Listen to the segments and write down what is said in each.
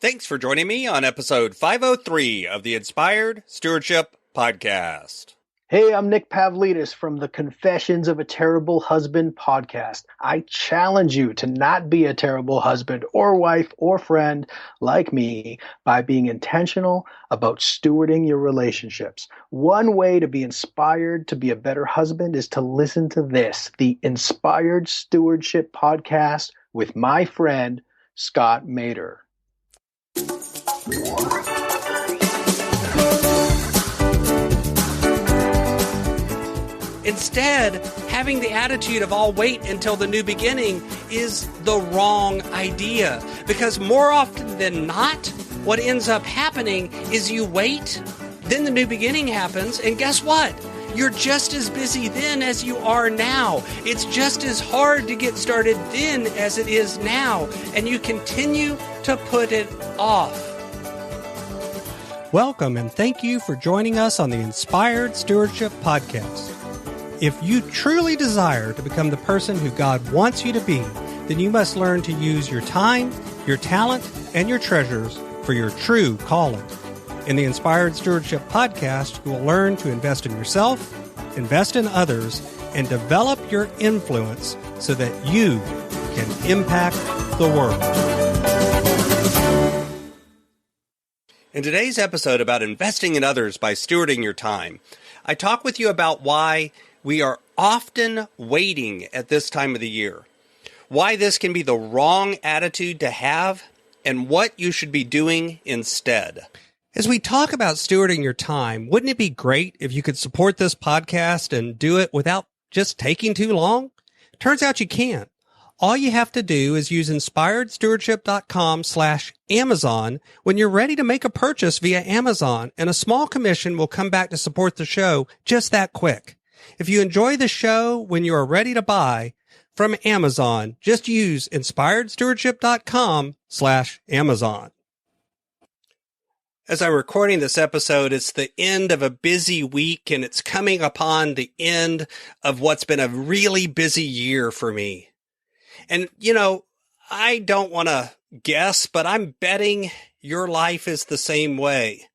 Thanks for joining me on episode 503 of the Inspired Stewardship Podcast. Hey, I'm Nick Pavlidis from the Confessions of a Terrible Husband podcast. I challenge you to not be a terrible husband or wife or friend like me by being intentional about stewarding your relationships. One way to be inspired to be a better husband is to listen to this, the Inspired Stewardship Podcast with my friend, Scott Mater. Instead, having the attitude of I'll wait until the new beginning is the wrong idea. Because more often than not, what ends up happening is you wait, then the new beginning happens, and guess what? You're just as busy then as you are now. It's just as hard to get started then as it is now, and you continue to put it off. Welcome and thank you for joining us on the Inspired Stewardship Podcast. If you truly desire to become the person who God wants you to be, then you must learn to use your time, your talent, and your treasures for your true calling. In the Inspired Stewardship Podcast, you will learn to invest in yourself, invest in others, and develop your influence so that you can impact the world. In today's episode about investing in others by stewarding your time, I talk with you about why we are often waiting at this time of the year, why this can be the wrong attitude to have, and what you should be doing instead. As we talk about stewarding your time, wouldn't it be great if you could support this podcast and do it without just taking too long? Turns out you can't. All you have to do is use inspiredstewardship.com/Amazon when you're ready to make a purchase via Amazon, and a small commission will come back to support the show just that quick. If you enjoy the show when you are ready to buy from Amazon, just use inspiredstewardship.com/Amazon. As I'm recording this episode, it's the end of a busy week, and it's coming upon the end of what's been a really busy year for me. And, I don't want to guess, but I'm betting your life is the same way.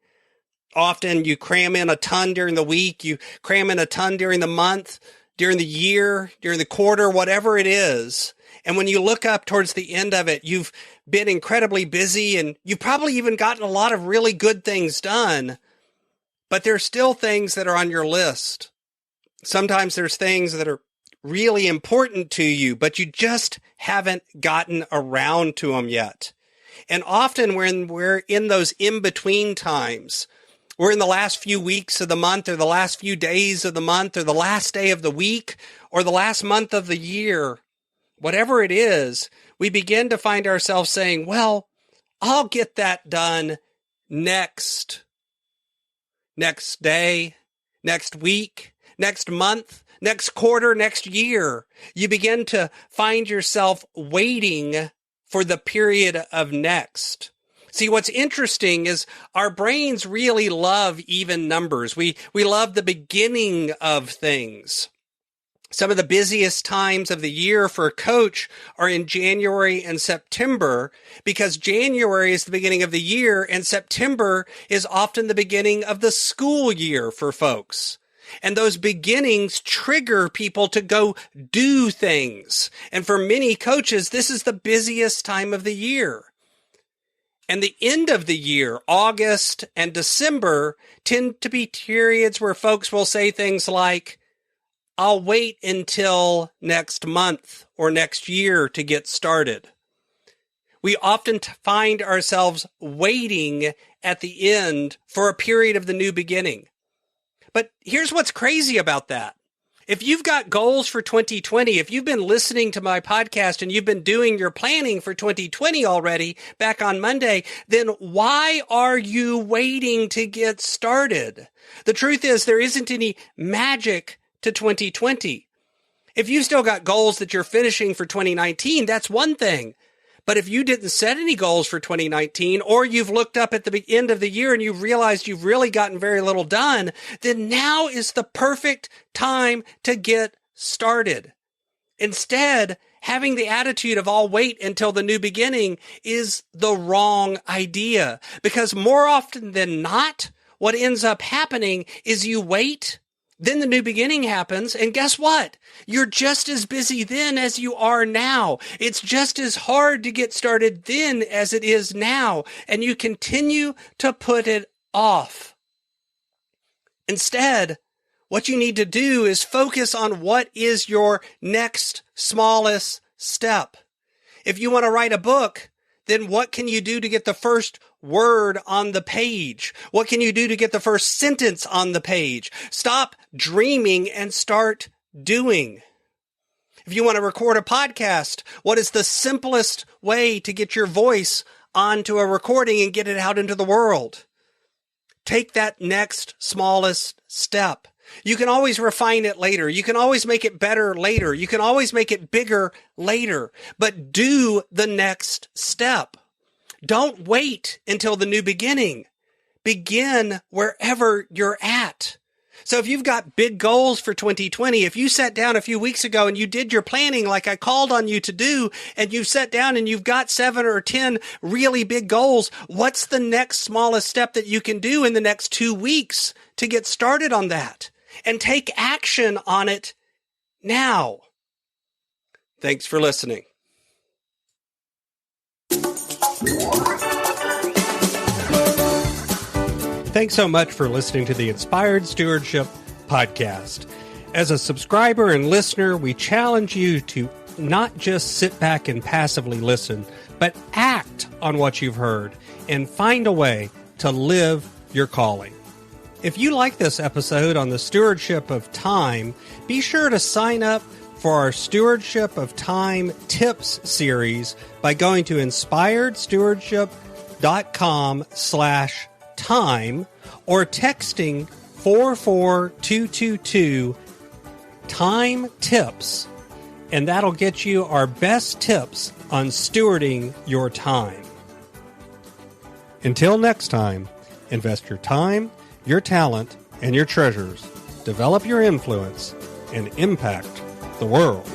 Often you cram in a ton during the week, you cram in a ton during the month, during the year, during the quarter, whatever it is. And when you look up towards the end of it, you've been incredibly busy and you've probably even gotten a lot of really good things done, but there's still things that are on your list. Sometimes there's things that are really important to you, but you just haven't gotten around to them yet. And often when we're in those in-between times, we're in the last few weeks of the month or the last few days of the month or the last day of the week or the last month of the year, whatever it is, we begin to find ourselves saying, well, I'll get that done next day, next week, next month, next quarter, next year. You begin to find yourself waiting for the period of next. See, what's interesting is our brains really love even numbers. We love the beginning of things. Some of the busiest times of the year for a coach are in January and September, because January is the beginning of the year and September is often the beginning of the school year for folks. And those beginnings trigger people to go do things. And for many coaches, this is the busiest time of the year. And the end of the year, August and December, tend to be periods where folks will say things like, I'll wait until next month or next year to get started. We often find ourselves waiting at the end for a period of the new beginning. But here's what's crazy about that. If you've got goals for 2020, if you've been listening to my podcast and you've been doing your planning for 2020 already back on Monday, then why are you waiting to get started? The truth is there isn't any magic to 2020. If you've still got goals that you're finishing for 2019, that's one thing. But if you didn't set any goals for 2019, or you've looked up at the end of the year and you've realized you've really gotten very little done, then now is the perfect time to get started. Instead, having the attitude of I'll wait until the new beginning is the wrong idea. Because more often than not, what ends up happening is you wait, then the new beginning happens, and guess what? You're just as busy then as you are now. It's just as hard to get started then as it is now, and you continue to put it off. Instead, what you need to do is focus on what is your next smallest step. If you want to write a book, then what can you do to get the first word on the page? What can you do to get the first sentence on the page? Stop dreaming and start doing. If you want to record a podcast, what is the simplest way to get your voice onto a recording and get it out into the world? Take that next smallest step. You can always refine it later. You can always make it better later. You can always make it bigger later. But do the next step. Don't wait until the new beginning. Begin wherever you're at. So if you've got big goals for 2020, if you sat down a few weeks ago and you did your planning like I called on you to do, and you've sat down and you've got 7 or 10 really big goals, what's the next smallest step that you can do in the next 2 weeks to get started on that? And take action on it now. Thanks for listening. Thanks so much for listening to the Inspired Stewardship Podcast. As a subscriber and listener, we challenge you to not just sit back and passively listen, but act on what you've heard and find a way to live your calling. If you like this episode on the stewardship of time, be sure to sign up for our Stewardship of Time Tips series by going to inspiredstewardship.com/time or texting 44222 time tips, and that'll get you our best tips on stewarding your time. Until next time, invest your time, your talent, and your treasures. Develop your influence and impact the world.